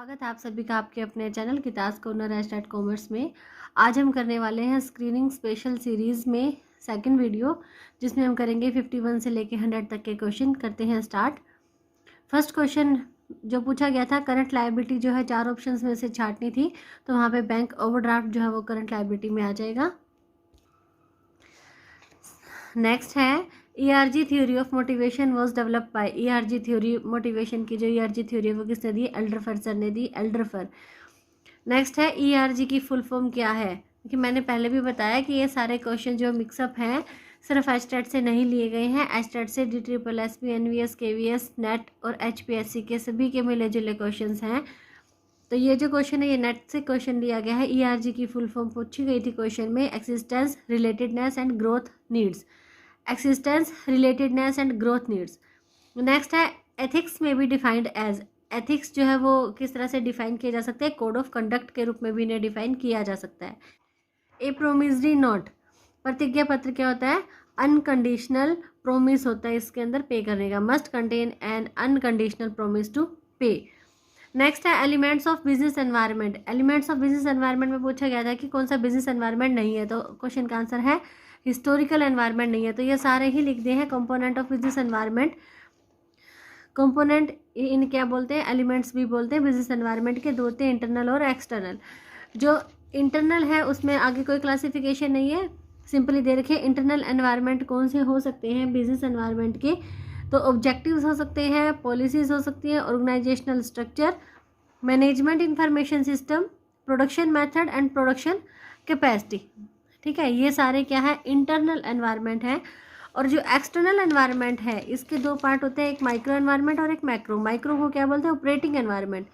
स्वागत है आप सभी का आपके अपने चैनल किताज कॉर्नर @कॉमर्स में। आज हम करने वाले हैं स्क्रीनिंग स्पेशल सीरीज़ में सेकंड वीडियो, जिसमें हम करेंगे 51 से लेके 100 तक के क्वेश्चन। करते हैं स्टार्ट। फर्स्ट क्वेश्चन जो पूछा गया था, करंट लायबिलिटी जो है 4 ऑप्शंस में से छांटनी थी, तो वहाँ पे बैंक ओवरड्राफ्ट जो है वो करंट लायबिलिटी में आ जाएगा। नेक्स्ट है ERG theory of motivation was develop by. ERG theory motivation की जो ERG थ्योरी है वो किसने दी? एल्डरफर सर ने दी, एल्डरफर। नेक्स्ट है ERG की फुल फॉर्म क्या है? क्योंकि मैंने पहले भी बताया कि ये सारे क्वेश्चन जो मिक्सअप हैं सिर्फ एचटेट से नहीं लिए गए हैं। एचटेट से DSSB, NVS, KVS, नेट और HPSC के सभी के मिले जुले क्वेश्चन हैं। तो ये जो क्वेश्चन है ये नेट से क्वेश्चन लिया गया है। ERG की फुल फॉर्म पूछी गई थी क्वेश्चन में, existence, relatedness and growth needs. Existence, relatedness and growth needs. Next है एथिक्स में भी डिफाइंड एज। एथिक्स जो है वो किस तरह से डिफाइन किया जा सकता है? कोड ऑफ कंडक्ट के रूप में भी इन्हें डिफाइन किया जा सकता है। ए प्रोमिसरी नोट, प्रतिज्ञा पत्र क्या होता है? अनकंडीशनल प्रोमिस होता है इसके अंदर पे करने का। Must contain an unconditional promise to pay. Next है elements of business environment. Elements of business environment में पूछा गया था कि कौन सा बिजनेस एनवायरनमेंट नहीं है, तो क्वेश्चन का आंसर है हिस्टोरिकल एनवायरनमेंट नहीं है। तो ये सारे ही लिख दिए हैं component of business environment. Component in क्या बोलते हैं? एलिमेंट्स भी बोलते हैं। बिजनेस एनवायरनमेंट के दो होते हैं, इंटरनल और एक्सटर्नल। जो इंटरनल है उसमें आगे कोई क्लासिफिकेशन नहीं है, सिंपली दे रखे इंटरनल एनवायरनमेंट कौन से हो सकते हैं बिजनेस एनवायरनमेंट के। तो ऑब्जेक्टिव्स हो सकते हैं, पॉलिसीज हो सकती हैं, organisational structure, management information system, production method and production capacity. ठीक है, ये सारे क्या है? इंटरनल एनवायरनमेंट है। और जो एक्सटर्नल एनवायरनमेंट है इसके दो पार्ट होते हैं, एक माइक्रो एनवायरनमेंट और एक मैक्रो। माइक्रो को क्या बोलते हैं? ऑपरेटिंग एनवायरनमेंट,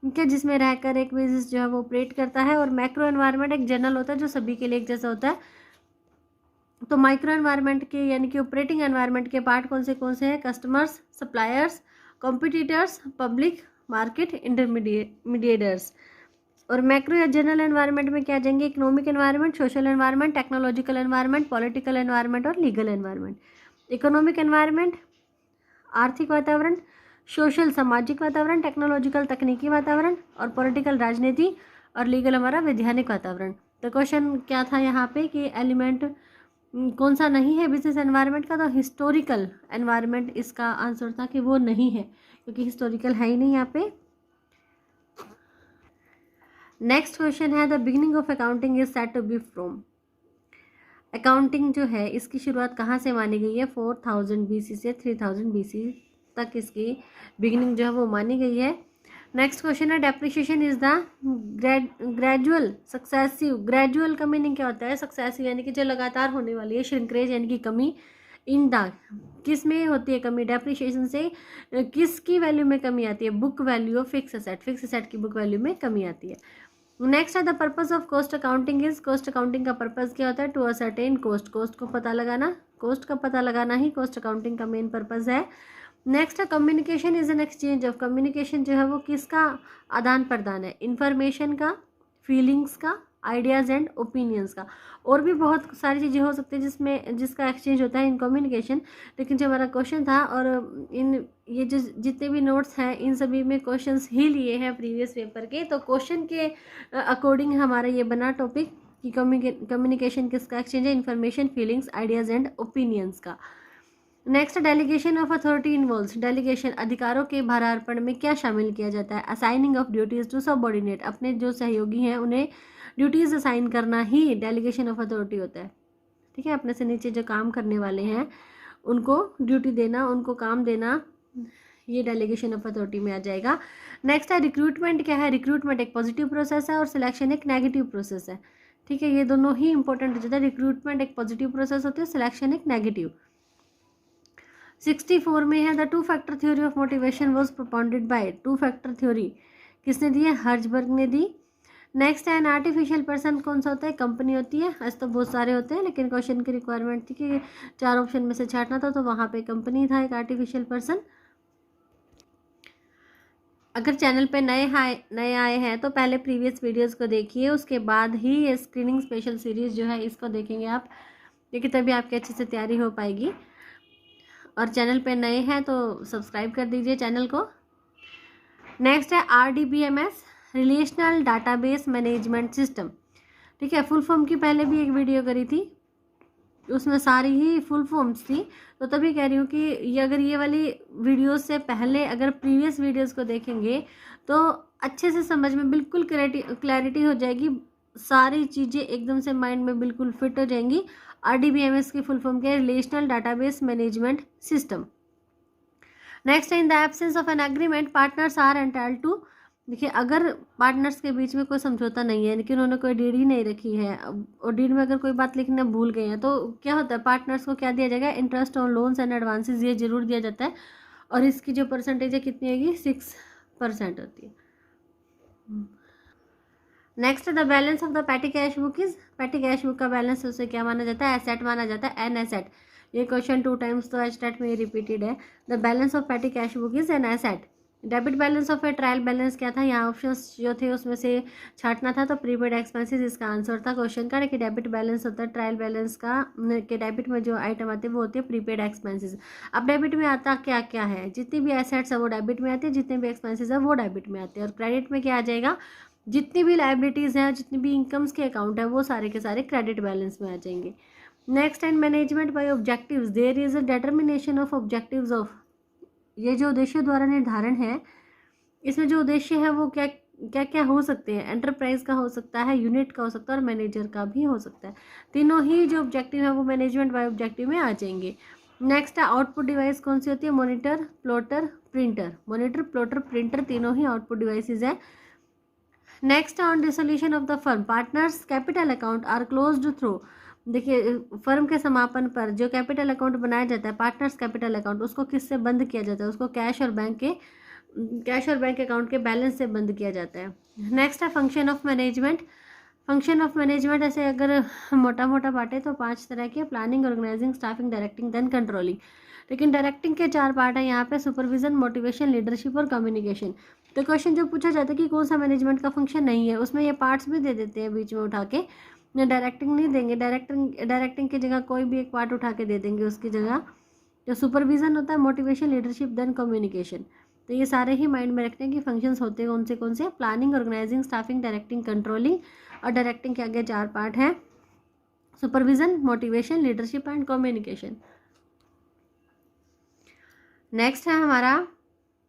ठीक है, जिसमें रहकर एक बिजनेस जो है वो ऑपरेट करता है। और मैक्रो एनवायरनमेंट एक जनरल होता है जो सभी के लिए एक जैसा होता है। तो माइक्रो एनवायरनमेंट के यानी कि ऑपरेटिंग एनवायरनमेंट के पार्ट कौन से हैं? Customers, suppliers, competitors, public, market, intermediators. और मैक्रो या जनरल एनवायरनमेंट में क्या आ जाएंगे? Economic environment, social environment, technological environment, political environment और लीगल एनवायरनमेंट। इकोनॉमिक एनवायरनमेंट आर्थिक वातावरण, सोशल सामाजिक वातावरण, टेक्नोलॉजिकल तकनीकी वातावरण और पॉलिटिकल राजनीति, और लीगल हमारा वैधानिक वातावरण। तो क्वेश्चन क्या था यहाँ पे कि एलिमेंट कौन सा नहीं है बिजनेस एनवायरनमेंट का? तो हिस्टोरिकल एनवायरनमेंट इसका आंसर था कि वो नहीं है, क्योंकि हिस्टोरिकल है ही नहीं यहाँ पे। नेक्स्ट क्वेश्चन है the beginning of accounting is said to be from. Accounting जो है इसकी शुरुआत कहाँ से मानी गई है? 4000 BC से 3000 BC तक इसकी बिगिनिंग जो है वो मानी गई है। नेक्स्ट क्वेश्चन है depreciation is the gradual successive. Gradual का मीनिंग क्या होता है? सक्सेसिव यानी कि जो लगातार होने वाली है। श्रिंकरेज यानी कि कमी। इन द किस में होती है कमी? डेप्रिशिएशन से किसकी वैल्यू में कमी आती है? Book value of fix asset. Fix asset की बुक वैल्यू में कमी आती है। नेक्स्ट है the purpose of cost accounting is. Cost accounting का पर्पस क्या होता है? To ascertain cost. कॉस्ट को पता लगाना, कॉस्ट का पता लगाना ही कॉस्ट अकाउंटिंग का मेन पर्पस है। नेक्स्ट है communication is an exchange of. Communication जो है वो किसका आदान प्रदान है? इंफॉर्मेशन का, फीलिंग्स का, आइडियाज़ एंड ओपिनियंस का। और भी बहुत सारी चीज़ें हो सकती है जिसका एक्सचेंज होता है इन कम्युनिकेशन। लेकिन जो हमारा क्वेश्चन था और इन ये जो जितने भी नोट्स हैं इन सभी में क्वेश्चंस ही लिए हैं प्रीवियस पेपर के। तो क्वेश्चन के अकॉर्डिंग हमारा ये बना टॉपिक कि कम्युनिकेशन किसका एक्सचेंज है? Information, feelings, ideas and opinions का। Next delegation of authority involves. Delegation अधिकारों के भारार्पण में क्या शामिल किया जाता है? Assigning of duties to subordinate. अपने जो सहयोगी हैं उन्हें ड्यूटीज असाइन करना ही डेलीगेशन ऑफ अथॉरिटी होता है। ठीक है, अपने से नीचे जो काम करने वाले हैं उनको ड्यूटी देना, उनको काम देना, ये डेलीगेशन ऑफ अथॉरिटी में आ जाएगा। नेक्स्ट है रिक्रूटमेंट क्या है? रिक्रूटमेंट एक पॉजिटिव प्रोसेस है और सिलेक्शन एक नेगेटिव प्रोसेस है। ठीक है, ये दोनों ही इंपॉर्टेंट हो जाता है। रिक्रूटमेंट एक पॉजिटिव प्रोसेस होती है, सिलेक्शन एक नेगेटिव। 64 में है the two factor theory of motivation was propounded bye. Two factor theory किसने दी है? हर्जबर्ग ने दी। नेक्स्ट है एन आर्टिफिशियल पर्सन कौन सा होता है? कंपनी होती है। ऐसे तो बहुत सारे होते हैं लेकिन क्वेश्चन की रिक्वायरमेंट थी कि 4 ऑप्शन में से छांटना था, तो वहाँ पे कंपनी था एक आर्टिफिशियल पर्सन। अगर चैनल पे नए आए हैं तो पहले प्रीवियस वीडियोस को देखिए, उसके बाद ही ये स्क्रीनिंग स्पेशल सीरीज़ जो है इसको देखेंगे आप, क्योंकि तभी आपकी अच्छे से तैयारी हो पाएगी। और चैनल पे नए हैं तो सब्सक्राइब कर दीजिए चैनल को। नेक्स्ट है RDBMS, relational database management system. ठीक है, फुल फॉर्म की पहले भी एक वीडियो करी थी, उसमें सारी ही फुल फॉर्म्स थी, तो तभी कह रही हूँ कि ये अगर ये वाली वीडियोस से पहले अगर प्रीवियस वीडियोस को देखेंगे तो अच्छे से समझ में बिल्कुल क्लैरिटी हो जाएगी, सारी चीज़ें एकदम से माइंड में बिल्कुल फिट हो जाएंगी। RDBMS की फुल फॉर्म क्या है? Relational database management system. Next, in the absence of an agreement partners are entitled to. देखिए, अगर पार्टनर्स के बीच में कोई समझौता नहीं है, लेकिन उन्होंने कोई डीड ही नहीं रखी है, और डीड में अगर कोई बात लिखना भूल गए हैं, तो क्या होता है, पार्टनर्स को क्या दिया जाएगा? Interest on loans and advances, ये जरूर दिया जाता है, और इसकी जो परसेंटेज है कितनी होगी? 6% होती है। Next, the balance of the पेटी कैश बुक इज, पेटी कैश बुक का बैलेंस उसे क्या माना जाता है? एसेट माना जाता है, एन एसेट। ये क्वेश्चन 2 टाइम्स तो एचटेट में रिपीटेड है। द बैलेंस ऑफ पेटी cash book is an asset. Debit balance of A trial balance क्या था? यहाँ ऑप्शंस जो थे उसमें से छाटना था, तो प्रीपेड एक्सपेंसेस इसका आंसर था क्वेश्चन का। कि डेबिट बैलेंस होता है ट्रायल बैलेंस का, कि डेबिट में जो आइटम आते हैं वो होते हैं प्रीपेड एक्सपेंसेस। अब डेबिट में आता क्या क्या है? जितनी भी एसेट्स है वो डेबिट में आती है, जितने भी एक्सपेंसेस है वो डेबिट में आते हैं। और क्रेडिट में क्या आ जाएगा? जितनी भी लाइबिलिटीज़ हैं, जितनी भी इनकम्स के अकाउंट है, वो सारे के सारे क्रेडिट बैलेंस में आ जाएंगे। Next, and management by objectives, there is a determination of objectives of. ये जो उद्देश्य द्वारा निर्धारण है, इसमें जो उद्देश्य है वो क्या क्या क्या हो सकते हैं? एंटरप्राइज का हो सकता है, यूनिट का हो सकता है, और मैनेजर का भी हो सकता है। तीनों ही जो ऑब्जेक्टिव है वो मैनेजमेंट बाय ऑब्जेक्टिव में आ जाएंगे। नेक्स्ट है आउटपुट डिवाइस कौन सी होती है? Monitor, plotter, printer. Monitor, plotter, printer तीनों ही आउटपुट डिवाइसेज है। Next, on dissolution of the firm partners capital account are closed through. देखिए, फर्म के समापन पर जो कैपिटल अकाउंट बनाया जाता है, पार्टनर्स कैपिटल अकाउंट, उसको किससे बंद किया जाता है? उसको कैश और बैंक अकाउंट के बैलेंस से बंद किया जाता है। नेक्स्ट है function of management. Function of management ऐसे अगर मोटा मोटा बांटे तो 5 तरह के: planning, organising, staffing, directing, then controlling. लेकिन डायरेक्टिंग के 4 पार्ट हैं यहाँ पे: सुपरविजन, मोटिवेशन, लीडरशिप और कम्युनिकेशन। तो क्वेश्चन जो पूछा जाता है कि कौन सा मैनेजमेंट का फंक्शन नहीं है, उसमें ये पार्ट्स भी दे देते हैं बीच में उठा के। डायरेक्टिंग नहीं देंगे, डायरेक्टिंग की जगह कोई भी एक पार्ट उठा के दे देंगे उसकी जगह। जो सुपरविजन होता है, मोटिवेशन, लीडरशिप, देन कम्युनिकेशन। तो ये सारे ही माइंड में रखते हैं कि फंक्शंस होते हैं कौन से? Planning, organising, staffing, directing, controlling. और डायरेक्टिंग के आगे 4 पार्ट हैं: supervision, motivation, leadership and communication. Next है हमारा,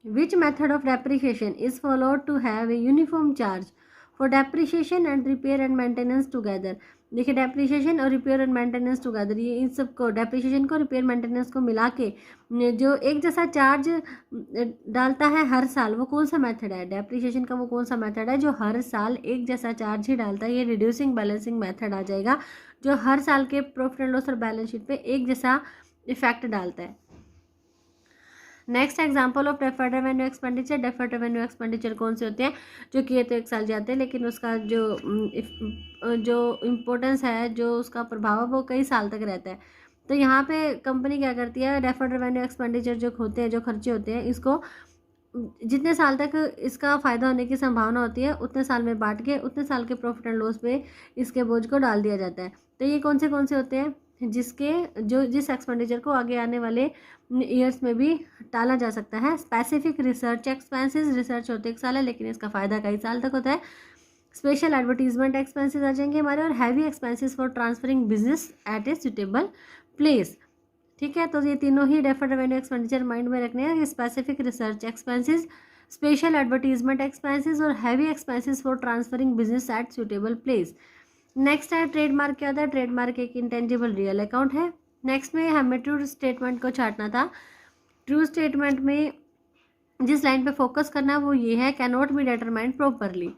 which method of depreciation is followed to have a uniform charge for depreciation and repair and maintenance together. देखिए, depreciation और repair and maintenance together, ये इन सबको, डेप्रिसिएशन को, repair, maintenance को मिला के जो एक जैसा चार्ज डालता है हर साल, वो कौन सा मेथड है? डेप्रिसिएशन का वो कौन सा मेथड है जो हर साल एक जैसा चार्ज ही डालता है? ये रिड्यूसिंग बैलेंसिंग मेथड आ जाएगा, जो हर साल के प्रॉफिट एंड लॉस और बैलेंस शीट पे एक जैसा इफेक्ट डालता है। Next, example of deferred revenue expenditure. Deferred revenue expenditure कौन से होते हैं? जो किए तो 1 साल जाते हैं, लेकिन उसका जो इम्पोर्टेंस है, जो उसका प्रभाव है, वो कई साल तक रहता है। तो यहाँ पे कंपनी क्या करती है? डेफर्ड रेवेन्यू एक्सपेंडिचर जो होते हैं, जो खर्चे होते हैं, इसको जितने साल तक इसका फ़ायदा होने की संभावना होती है, उतने साल में बांट के उतने साल के प्रॉफिट एंड लॉस पे इसके बोझ को डाल दिया जाता है। तो ये कौन से होते हैं? जिस एक्सपेंडिचर को आगे आने वाले ईयर्स में भी टाला जा सकता है। स्पेसिफिक रिसर्च एक्सपेंसेस, रिसर्च होते 1 साल है, लेकिन इसका फ़ायदा कई साल तक होता है। स्पेशल एडवर्टीजमेंट एक्सपेंसेस आ जाएंगे हमारे, और heavy expenses for transferring business at a suitable place. ठीक है, तो ये तीनों ही डेफर्ड रेवेन्यू एक्सपेंडिचर माइंड में रखने हैं। Specific research expenses, special advertisement expenses और heavy expenses for transferring business at suitable place. Next है ट्रेडमार्क। क्या होता है? ट्रेडमार्क एक इंटेंजिबल रियल अकाउंट है। नेक्स्ट में हमें ट्रू स्टेटमेंट को छाटना था। ट्रू स्टेटमेंट में जिस लाइन पे फोकस करना है वो ये है, can not be determined properly.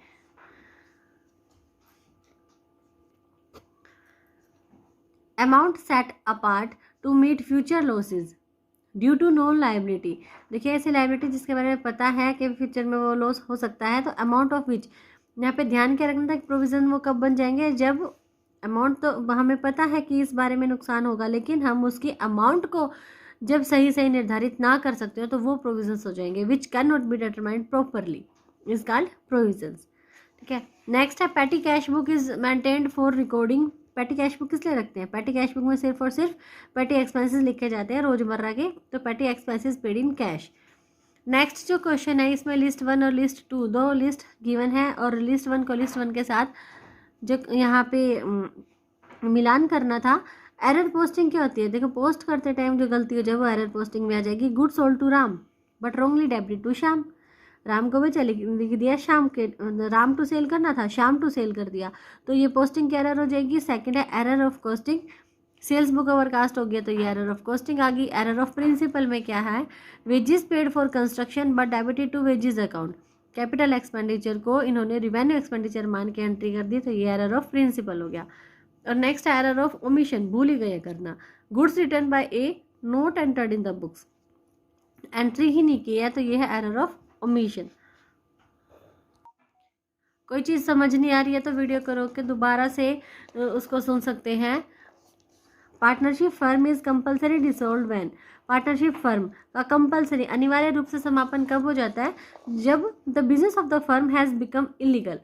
Amount set apart to meet future losses due to non liability. देखिए, ऐसी लाइबिलिटी जिसके बारे में पता है कि फ्यूचर में वो लॉस हो सकता है, तो अमाउंट ऑफ विच, यहाँ पे ध्यान क्या रखना था कि प्रोविज़न वो कब बन जाएंगे? जब अमाउंट तो हमें पता है कि इस बारे में नुकसान होगा, लेकिन हम उसकी अमाउंट को जब सही निर्धारित ना कर सकते हो तो वो प्रोविजंस हो जाएंगे। Which can not be determined properly is called provisions. ठीक है, नेक्स्ट है पेटी cash book is maintained for recording. पेटी कैश बुक किस लिए रखते हैं? पेटी कैश बुक में सिर्फ और सिर्फ पेटी एक्सपेंसेस लिखे जाते हैं रोजमर्रा के, तो पेटी expenses paid in cash. Next जो क्वेश्चन है इसमें लिस्ट 1 और लिस्ट 2 दो लिस्ट गिवन है और लिस्ट 1 को लिस्ट 1 के साथ जो यहाँ पे मिलान करना था। एरर पोस्टिंग क्या होती है? देखो, पोस्ट करते टाइम जो गलती हो जाए वो एरर पोस्टिंग में आ जाएगी। Good sold to Ram but wrongly debited to Shyam. Ram को भी चले लिख दिया, शाम के राम टू सेल करना था, शाम टू सेल कर दिया, तो ये पोस्टिंग की एरर हो जाएगी। सेकंड है error of costing, sales book overcast हो गया तो ये एरर ऑफ कॉस्टिंग आ गई। एरर ऑफ प्रिंसिपल में क्या है? Wages paid for construction but debited to wages account. Capital expenditure को इन्होंने रिवेन्यू एक्सपेंडिचर मान के एंट्री कर दी तो ये एरर ऑफ प्रिंसिपल हो गया। और नेक्स्ट एरर ऑफ ओमिशन, भूल ही गए करना। Goods return by a note entered in the books, entry ही नहीं किया तो ये है एरर ऑफ ओमिशन। कोई चीज़ समझ नहीं आ रही है तो वीडियो करो के दोबारा से उसको सुन सकते हैं। Partnership firm is compulsory dissolve when. Partnership firm का कंपल्सरी अनिवार्य रूप से समापन कब हो जाता है? जब the business of the firm has become illegal.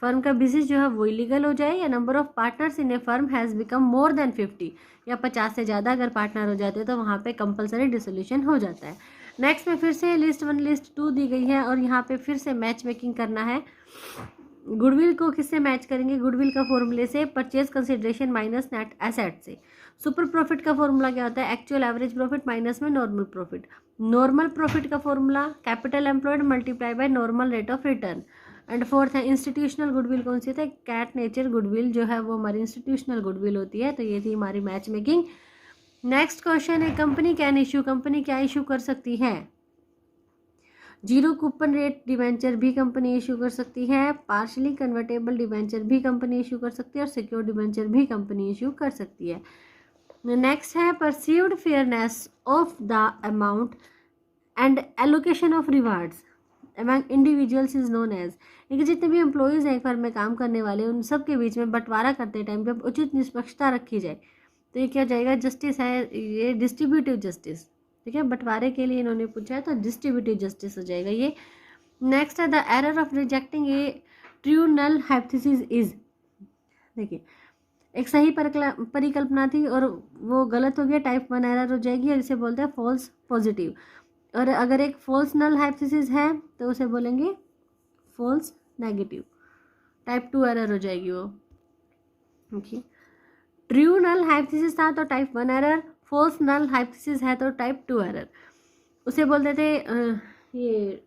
Firm का बिजनेस जो है वो इलीगल हो जाए, या number of partners in A firm has become more than 50, या 50 से ज़्यादा अगर पार्टनर हो जाते हैं तो वहाँ पे कंपलसरी डिसोल्यूशन हो जाता है। नेक्स्ट में फिर से लिस्ट 1 लिस्ट 2 दी गई है और यहाँ पे फिर से मैच मेकिंग करना है। गुडविल को किससे मैच करेंगे? गुडविल का फॉर्मूले से purchase consideration minus net asset से। सुपर प्रॉफिट का फॉर्मूला क्या होता है? एक्चुअल एवरेज प्रॉफिट माइनस में नॉर्मल प्रॉफिट। नॉर्मल प्रॉफिट का formula capital employed multiply by normal rate of return. And fourth है इंस्टीट्यूशनल गुडविल। कौन सी होता है? कैट नेचर गुडविल जो है वो हमारी इंस्टीट्यूशनल गुडविल होती है। तो ये थी हमारी मैच मेकिंग। नेक्स्ट क्वेश्चन है कंपनी कैन इशू। कंपनी क्या इशू कर सकती है? जीरो कूपन रेट डिवेंचर भी कंपनी इशू कर सकती है, पार्शली कन्वर्टेबल डिवेंचर भी कंपनी इशू कर सकती है और सिक्योर डिवेंचर भी कंपनी इशू कर सकती है। नेक्स्ट है perceived fairness of the amount and allocation of rewards among individuals is known as. लेकिन जितने भी एम्प्लॉयज़ हैं एक फर्म में काम करने वाले उन सब के बीच में बंटवारा करते टाइम जब उचित निष्पक्षता रखी जाए तो ये क्या हो जाएगा? जस्टिस है, ये डिस्ट्रीब्यूटिव जस्टिस। ठीक है, बंटवारे के लिए इन्होंने पूछा है तो डिस्ट्रीब्यूटिव जस्टिस हो जाएगा ये। नेक्स्ट है the error of rejecting a true null hypothesis is. देखिए, एक सही परिकल्पना थी और वो गलत हो गया, टाइप 1 एरर हो जाएगी और इसे बोलते हैं फॉल्स पॉजिटिव। और अगर एक फॉल्स नल हाइपोथेसिस है तो उसे बोलेंगे फॉल्स नेगेटिव, टाइप 2 एरर हो जाएगी वो। ओके, ट्रू नल हाइपोथेसिस था तो type 1 error, false null hypothesis है तो टाइप 2 एरर। उसे बोलते थे ये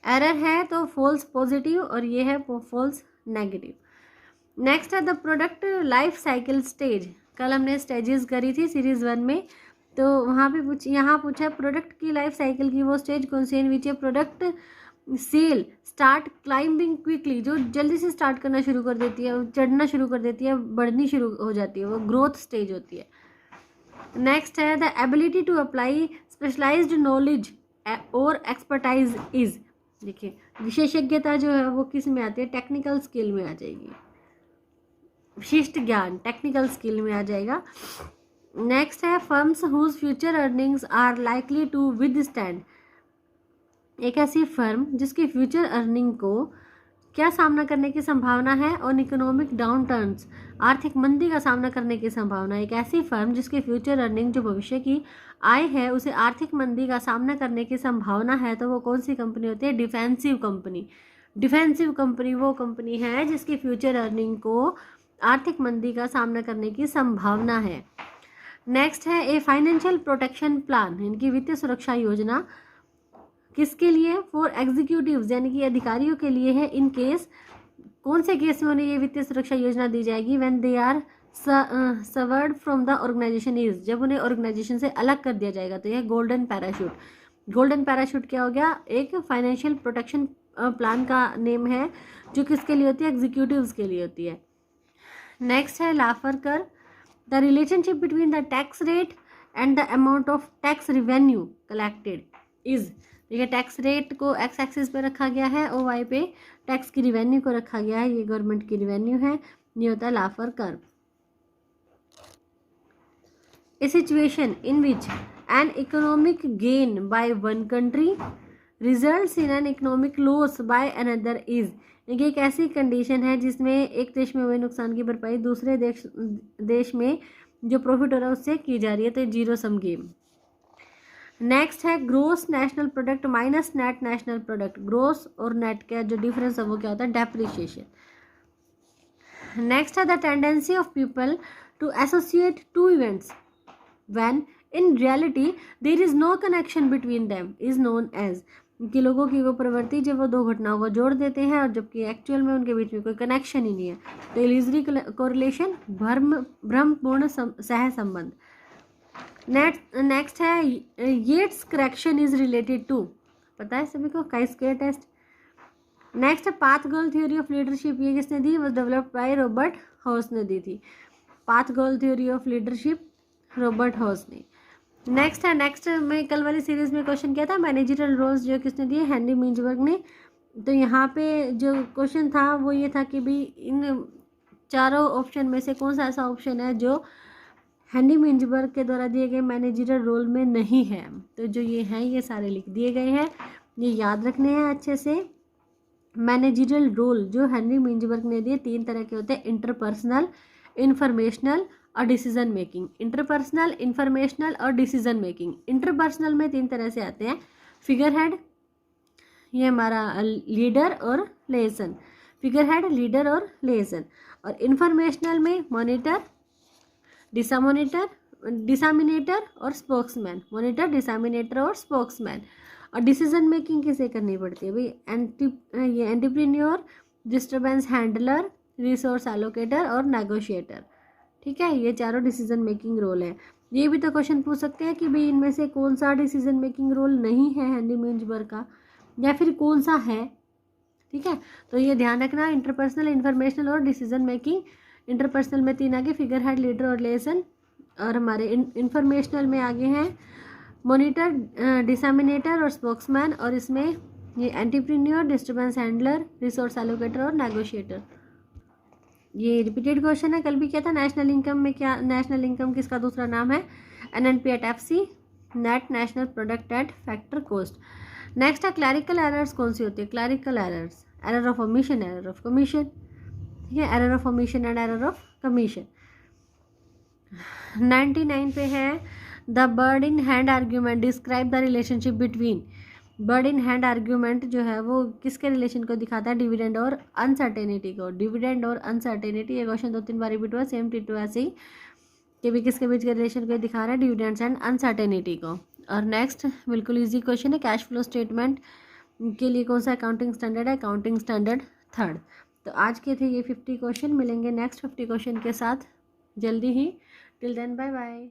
एरर है तो फॉल्स पॉजिटिव और ये है फॉल्स नेगेटिव। नेक्स्ट है the product life cycle stage. कल हमने स्टेजेस करी थी सीरीज 1 में, तो वहाँ पे यहाँ पूछा प्रोडक्ट की लाइफ साइकिल की वो स्टेज कौन सी है? नीचे product cell start climbing quickly, जो जल्दी से स्टार्ट करना शुरू कर देती है, चढ़ना शुरू कर देती है, बढ़नी शुरू हो जाती है, वो ग्रोथ स्टेज होती है। नेक्स्ट है the ability to apply specialised knowledge और एक्सपर्टाइज इज। देखिए, विशेषज्ञता जो है वो किस में आती है? टेक्निकल स्किल में आ जाएगी, विशिष्ट ज्ञान टेक्निकल स्किल में आ जाएगा। नेक्स्ट है firms whose future earnings are likely to withstand. एक ऐसी फर्म जिसकी फ्यूचर अर्निंग को क्या सामना करने की संभावना है? ऑन इकोनॉमिक डाउन टर्न्स, आर्थिक मंदी का सामना करने की संभावना। एक ऐसी फर्म जिसकी फ्यूचर अर्निंग जो भविष्य की आय है उसे आर्थिक मंदी का सामना करने की संभावना है तो वो कौन सी कंपनी होती है? Defensive company. डिफेंसिव कंपनी वो कंपनी है जिसकी फ्यूचर अर्निंग को आर्थिक मंदी का सामना करने की संभावना है। नेक्स्ट है ए फाइनेंशियल प्रोटेक्शन प्लान, इनकी वित्तीय सुरक्षा योजना किसके लिए? फॉर एग्जीक्यूटिव्स यानी कि अधिकारियों के लिए है। इन केस, कौन से केस में उन्हें ये वित्तीय सुरक्षा योजना दी जाएगी? When they are severed from the organisation is, जब उन्हें ऑर्गेनाइजेशन से अलग कर दिया जाएगा तो यह गोल्डन पैराशूट। गोल्डन पैराशूट क्या हो गया? एक फाइनेंशियल प्रोटेक्शन प्लान का नेम है जो किसके लिए होती है? एग्जीक्यूटिव्स के लिए होती है। नेक्स्ट है लाफर कर, the relationship between the tax rate and the amount of tax revenue collected is. देखिए, टैक्स रेट को एक्स एक्सिस पे रखा गया है और वाई पे टैक्स की रिवेन्यू को रखा गया है, ये गवर्नमेंट की रिवेन्यू है, ये होता है Laffer curve. A situation in which an economic gain by one country results in an economic loss by another is. देखिए, एक ऐसी कंडीशन है जिसमें एक देश में हुए नुकसान की भरपाई दूसरे देश में जो प्रॉफिट हो रहा है उससे की जा रही है, तो जीरो सम गेम। नेक्स्ट है gross national product minus net national product. Gross और नेट का जो डिफरेंस है वो क्या होता है? डेप्रिशिएशन। नेक्स्ट है the tendency of people to associate to events when in reality there is no connection between them is known as. कि लोगों की वो प्रवृत्ति जब वो दो घटनाओं को जोड़ देते हैं और जबकि एक्चुअल में उनके बीच में कोई कनेक्शन ही नहीं है, तो इल्यूजरी कोरिलेशन, भ्रमपूर्ण सह संबंध। नेक्स्ट है Yates correction is related to, पता है सभी को, काई-स्क्वायर टेस्ट। नेक्स्ट है path goal theory of leadership, ये किसने दी? Was developed by Robert House ने दी थी। Path goal theory of leadership Robert House ने। नेक्स्ट में कल वाली सीरीज में क्वेश्चन किया था मैनेजरल रोल्स, जो किसने दिए? हेनरी मिंजबर्ग ने। तो यहाँ पे जो क्वेश्चन था वो ये था कि भाई इन चारों ऑप्शन में से कौन सा ऐसा ऑप्शन है जो हेनरी मिंजबर्ग के द्वारा दिए गए मैनेजरल रोल में नहीं है। तो जो ये हैं ये सारे लिख दिए गए हैं, ये याद रखने हैं अच्छे से। मैनेजरल रोल जो हेनरी मिंजबर्ग ने दिए 3 तरह के होते हैं, इंटरपर्सनल, इंफॉर्मेशनल और डिसीजन मेकिंग। इंटरपर्सनल, इंफॉर्मेशनल और डिसीजन मेकिंग। इंटरपर्सनल में 3 तरह से आते हैं, फिगर हेड, ये हमारा लीडर और लेसन, फिगर हेड, लीडर और लेसन। और इंफॉर्मेशनल में मॉनिटर, डिसामिनेटर और स्पोक्समैन, मॉनिटर, डिसामिनेटर और स्पोक्समैन। और डिसीजन मेकिंग किसे करनी पड़ती है भाई? ये entrepreneur, disturbance handler, resource allocator और नेगोशिएटर। ठीक है, ये चारों डिसीजन मेकिंग रोल है। ये भी तो क्वेश्चन पूछ सकते हैं कि भाई इनमें से कौन सा डिसीजन मेकिंग रोल नहीं है हेनरी मिंजबर्ग का, या फिर कौन सा है। ठीक है, तो ये ध्यान रखना, इंटरपर्सनल, इंफॉर्मेशनल और डिसीजन मेकिंग। इंटरपर्सनल में 3 आगे, फिगर हेड, लीडर और लेसन। और हमारे इंफॉर्मेशनल में आगे हैं मॉनिटर, डिसामिनेटर और स्पोक्समैन। और इसमें ये entrepreneur, disturbance handler, resource allocator और नेगोशिएटर। ये रिपीटेड क्वेश्चन है, कल भी क्या था? नेशनल इनकम में क्या, नेशनल इनकम किसका दूसरा नाम है? NNP at FC, net national product at factor cost. Next है क्लैरिकल एरर्स कौन सी होती है? Clerical errors, error of omission, error of commission. ठीक है, error of omission and error of commission. 99 पे है the bird in hand argument describe the relationship between. Bird in hand argument जो है वो किसके रिलेशन को दिखाता है? डिविडेंड और अनसर्टेनिटी को। डिविडेंड और अनसर्टेनिटी, ये क्वेश्चन 2-3 बार रिपीट हुआ, सेम टीटू ऐसे ही कि भी किसके बीच के रिलेशन को दिखा रहा है? डिविडेंड्स एंड अनसर्टेनिटी को। और नेक्स्ट बिल्कुल इजी क्वेश्चन है, कैश फ्लो स्टेटमेंट के लिए कौन सा अकाउंटिंग स्टैंडर्ड है? Accounting standard 3rd। तो आज के थे ये 50 क्वेश्चन, मिलेंगे नेक्स्ट 50 क्वेश्चन के साथ जल्दी ही। Till then bye bye.